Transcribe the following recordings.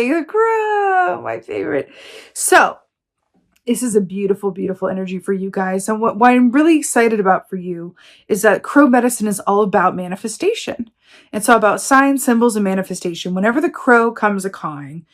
Yay, the crow, my favorite. So this is a beautiful, beautiful energy for you guys. And what I'm really excited about for you is that crow medicine is all about manifestation. It's all about signs, symbols, and manifestation. Whenever the crow comes a-cawing,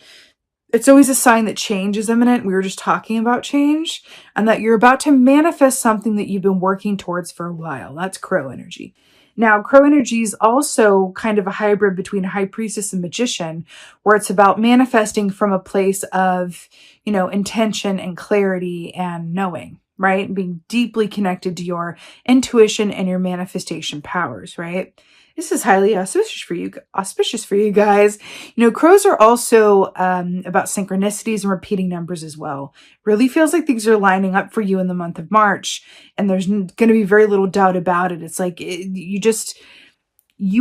it's always a sign that change is imminent. We were just talking about change and that you're about to manifest something that you've been working towards for a while. That's crow energy. Now, crow energy is also kind of a hybrid between high priestess and magician, where it's about manifesting from a place of, intention and clarity and knowing, right? And being deeply connected to your intuition and your manifestation powers, right? This is highly auspicious for you guys. Crows are also about synchronicities and repeating numbers as well. Really feels like things are lining up for you in the month of March, and there's going to be very little doubt about it. It's like you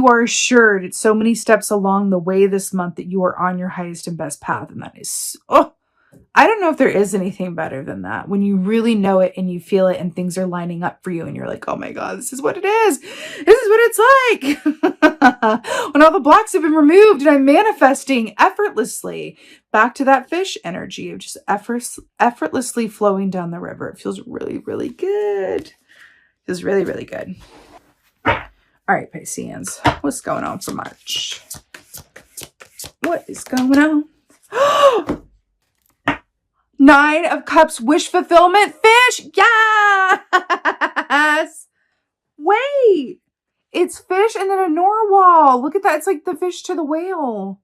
are assured at so many steps along the way this month that you are on your highest and best path, and that is I don't know if there is anything better than that. When you really know it and you feel it and things are lining up for you and you're like, oh my God, this is what it is. This is what it's like. When all the blocks have been removed and I'm manifesting effortlessly back to that fish energy of just effortlessly flowing down the river. It feels really, really good. It feels really, really good. All right, Pisceans, what's going on for March? What is going on? 9 of Cups, wish fulfillment, fish. Yes. Wait, it's fish and then a narwhal. Look at that. It's like the fish to the whale.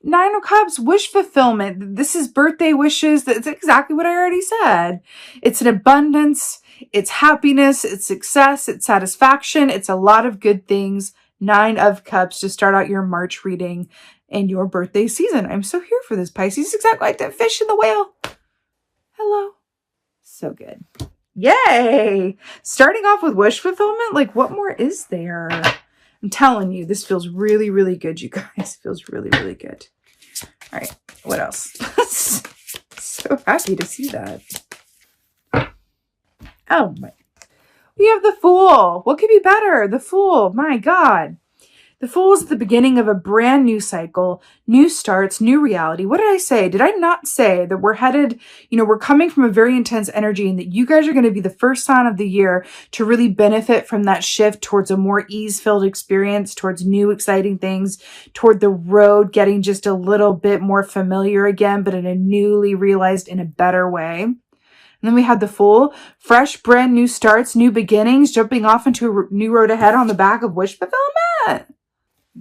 9 of Cups, wish fulfillment. This is birthday wishes. That's exactly what I already said. It's an abundance. It's happiness. It's success. It's satisfaction. It's a lot of good things. 9 of Cups to start out your March reading and your birthday season. I'm so here for this, Pisces. Exactly like that fish and the whale. Hello. So good. Yay. Starting off with wish fulfillment. Like, what more is there? I'm telling you, this feels really, really good, you guys. Feels really, really good. All right. What else? So happy to see that. Oh my. We have the Fool. What could be better? The Fool. My God. The Fool is the beginning of a brand new cycle, new starts, new reality. What did I say? Did I not say that we're headed, we're coming from a very intense energy and that you guys are going to be the first sign of the year to really benefit from that shift towards a more ease-filled experience, towards new exciting things, toward the road getting just a little bit more familiar again, but in a newly realized, in a better way. And then we had the Fool, fresh, brand new starts, new beginnings, jumping off into a new road ahead on the back of wish fulfillment.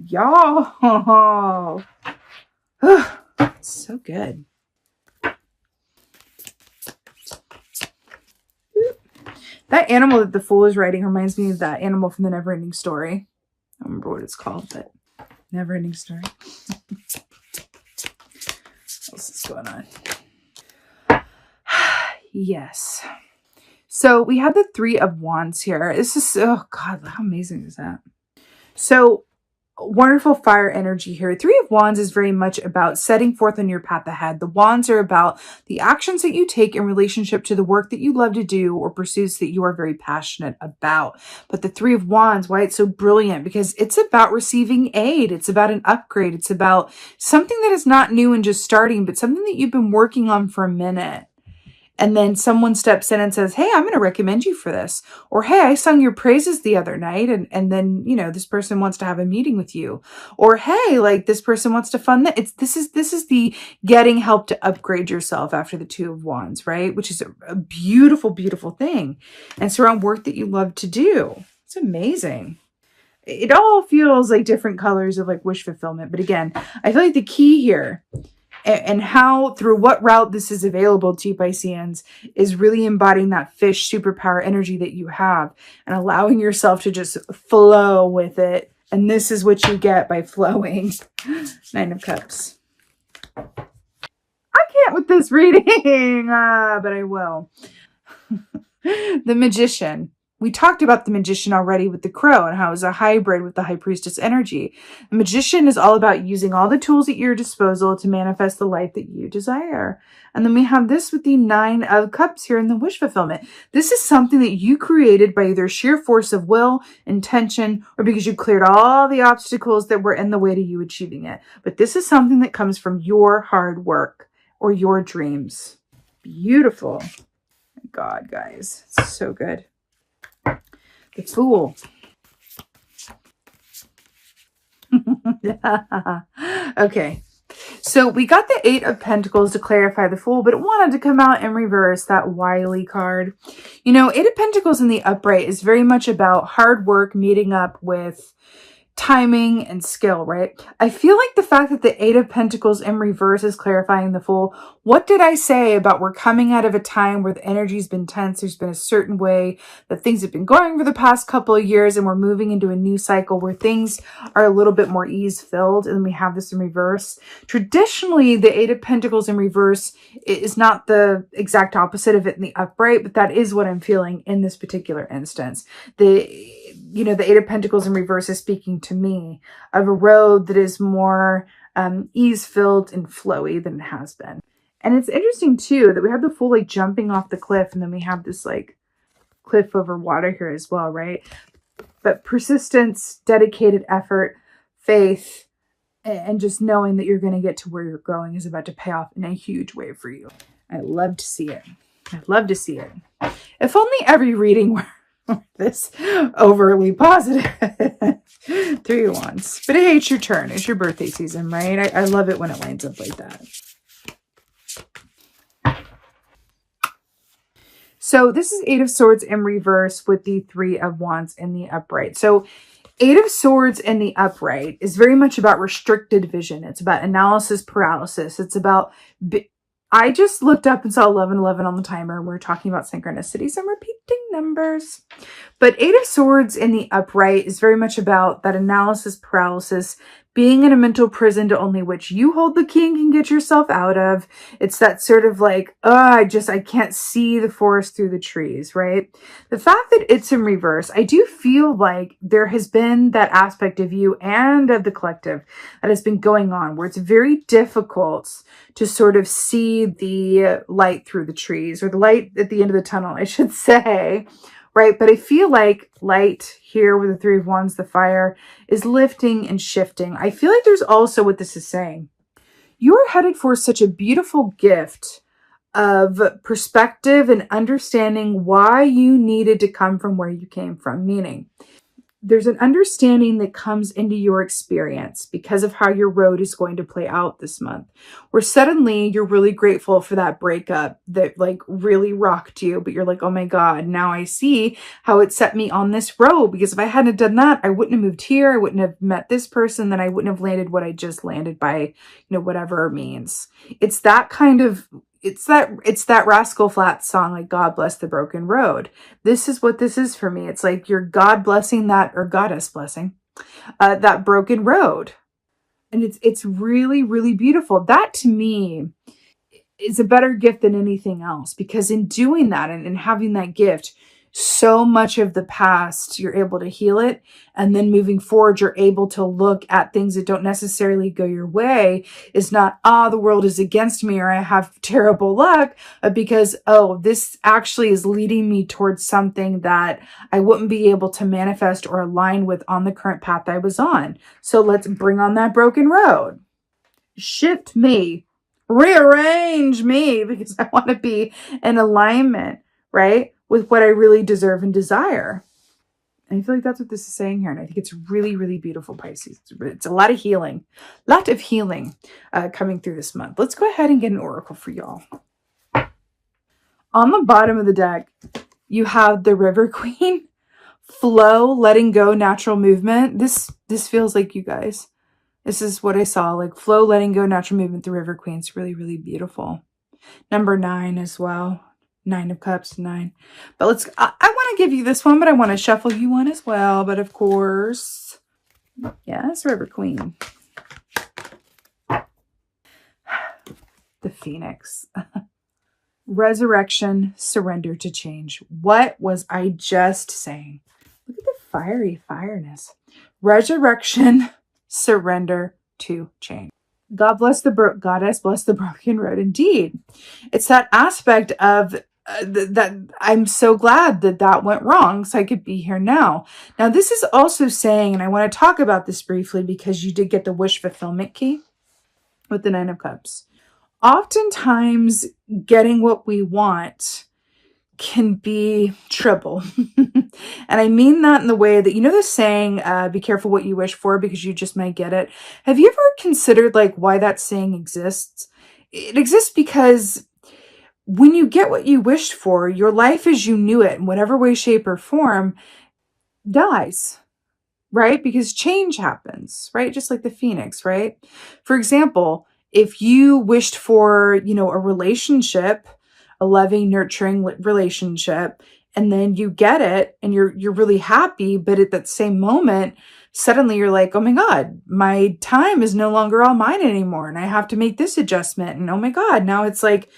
Y'all. So good. That animal that the Fool is riding reminds me of that animal from the Neverending Story. I don't remember what it's called, but Neverending Story. What else is going on? Yes. So we have the 3 of Wands here. This is, oh God, how amazing is that? So wonderful fire energy here. 3 of Wands is very much about setting forth on your path ahead. The Wands are about the actions that you take in relationship to the work that you love to do or pursuits that you are very passionate about. But the 3 of Wands, why it's so brilliant, because it's about receiving aid. It's about an upgrade. It's about something that is not new and just starting, but something that you've been working on for a minute. And then someone steps in and says, hey, I'm going to recommend you for this. Or, hey, I sung your praises the other night. And then, this person wants to have a meeting with you. Or, hey, like this person wants to fund that. This is the getting help to upgrade yourself after the 2 of Wands, right? Which is a beautiful, beautiful thing. And it's around work that you love to do. It's amazing. It all feels like different colors of like wish fulfillment. But again, I feel like the key here and how, through what route this is available to you, Pisceans, is really embodying that fish superpower energy that you have and allowing yourself to just flow with it. And this is what you get by flowing. 9 of Cups. I can't with this reading, but I will. The Magician. We talked about the Magician already with the Crow and how it's a hybrid with the High Priestess energy. The Magician is all about using all the tools at your disposal to manifest the life that you desire. And then we have this with the Nine of Cups here in the wish fulfillment. This is something that you created by either sheer force of will, intention, or because you cleared all the obstacles that were in the way to you achieving it. But this is something that comes from your hard work or your dreams. Beautiful. God, guys, it's so good. The Fool. Okay. So we got the Eight of Pentacles to clarify the Fool, but it wanted to come out in reverse, that wily card. You know, Eight of Pentacles in the upright is very much about hard work meeting up with timing and skill, right? I feel like the fact that the Eight of Pentacles in reverse is clarifying the Fool. What did I say about we're coming out of a time where the energy's been tense? There's been a certain way that things have been going for the past couple of years, and we're moving into a new cycle where things are a little bit more ease-filled, and we have this in reverse. Traditionally, the Eight of Pentacles in reverse is not the exact opposite of it in the upright, but that is what I'm feeling in this particular instance. The Eight of Pentacles in reverse is speaking to me of a road that is more ease-filled and flowy than it has been. And it's interesting, too, that we have the Fool like jumping off the cliff, and then we have this like cliff over water here as well, right? But persistence, dedicated effort, faith, and just knowing that you're going to get to where you're going is about to pay off in a huge way for you. I love to see it. I love to see it. If only every reading were this overly positive. Three of Wands. But hey, it's your turn. It's your birthday season, right? I love it when it lines up like that. So this is Eight of Swords in reverse with the Three of Wands in the upright. So Eight of Swords in the upright is very much about restricted vision. It's about analysis paralysis. It's about... I just looked up and saw 11:11 on the timer, and we're talking about synchronicities and repeating numbers. But Eight of Swords in the upright is very much about that analysis paralysis, being in a mental prison to only which you hold the key and can get yourself out of. It's that sort of like, I can't see the forest through the trees, right? The fact that it's in reverse, I do feel like there has been that aspect of you and of the collective that has been going on where it's very difficult to sort of see the light through the trees, or the light at the end of the tunnel, I should say. Right? But I feel like light here with the Three of Wands, the fire, is lifting and shifting. I feel like there's also what this is saying. You are headed for such a beautiful gift of perspective and understanding why you needed to come from where you came from. Meaning, there's an understanding that comes into your experience because of how your road is going to play out this month, where suddenly you're really grateful for that breakup that like really rocked you, but you're like, oh my God, now I see how it set me on this road, because if I hadn't done that, I wouldn't have moved here. I wouldn't have met this person. Then I wouldn't have landed what I just landed by, whatever it means. It's that kind of, it's that Rascal Flatts song, like God Bless the Broken Road. This is what this is for me. It's like you're God blessing that, or goddess blessing, that broken road. And it's really, really beautiful. That to me is a better gift than anything else, because in doing that and having that gift, so much of the past, you're able to heal it. And then moving forward, you're able to look at things that don't necessarily go your way. It's not, the world is against me, or I have terrible luck, because, this actually is leading me towards something that I wouldn't be able to manifest or align with on the current path I was on. So let's bring on that broken road. Shift me, rearrange me, because I want to be in alignment, right, with what I really deserve and desire. And I feel like that's what this is saying here. And I think it's really, really beautiful, Pisces. It's a lot of healing, coming through this month. Let's go ahead and get an oracle for y'all. On the bottom of the deck, you have the River Queen. Flow, letting go, natural movement. This feels like you guys. This is what I saw, like flow, letting go, natural movement, the River Queen. It's really, really beautiful. Number 9 as well. 9 of Cups, 9. But I want to give you this one, but I want to shuffle you one as well. But of course, yes, River Queen. The Phoenix. Resurrection, surrender to change. What was I just saying? Look at the fiery fireness. Resurrection, surrender to change. God bless the goddess, bless the broken road. Indeed, it's that aspect of that I'm so glad that that went wrong so I could be here now. Now, this is also saying, and I want to talk about this briefly because you did get the wish fulfillment key with the Nine of Cups. Oftentimes, getting what we want can be trouble. And I mean that in the way that, you know, the saying, be careful what you wish for because you just might get it. Have you ever considered like why that saying exists? It exists because when you get what you wished for, your life as you knew it in whatever way, shape, or form dies, right? Because change happens, right? Just like the phoenix, right? For example, if you wished for, you know, a relationship, a loving, nurturing relationship, and then you get it and you're really happy, but at that same moment, suddenly you're like, oh my God, my time is no longer all mine anymore. And I have to make this adjustment. And oh my God, now it's like,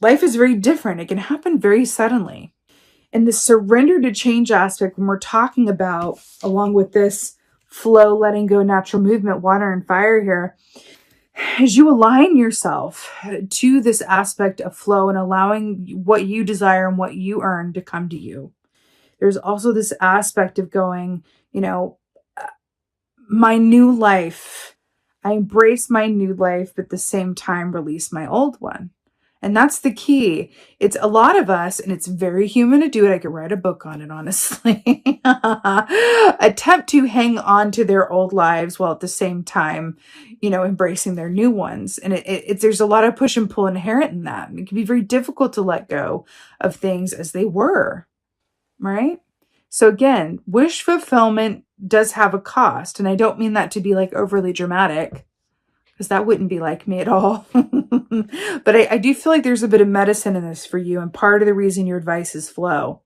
life is very different. It can happen very suddenly. And the surrender to change aspect, when we're talking about, along with this flow, letting go, natural movement, water and fire here, as you align yourself to this aspect of flow and allowing what you desire and what you earn to come to you, there's also this aspect of going, you know, my new life, I embrace my new life, but at the same time release my old one. And that's the key. It's a lot of us, and it's very human to do it. I could write a book on it, honestly. Attempt to hang on to their old lives while at the same time, you know, embracing their new ones. And there's a lot of push and pull inherent in that. It can be very difficult to let go of things as they were, right? So again, wish fulfillment does have a cost. And I don't mean that to be like overly dramatic, because that wouldn't be like me at all. But I do feel like there's a bit of medicine in this for you. And part of the reason your advice is flow.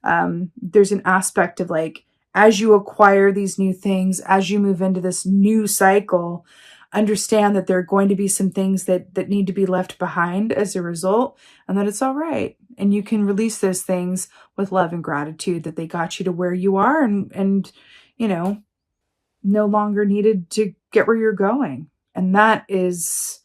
There's an aspect of like, as you acquire these new things, as you move into this new cycle, understand that there are going to be some things that need to be left behind as a result, and that it's all right. And you can release those things with love and gratitude that they got you to where you are and you know, no longer needed to get where you're going. And that is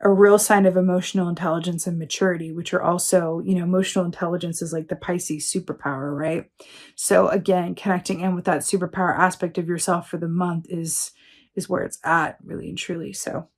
a real sign of emotional intelligence and maturity, which are also, you know, emotional intelligence is like the Pisces superpower, right? So again, connecting in with that superpower aspect of yourself for the month is where it's at, really and truly. So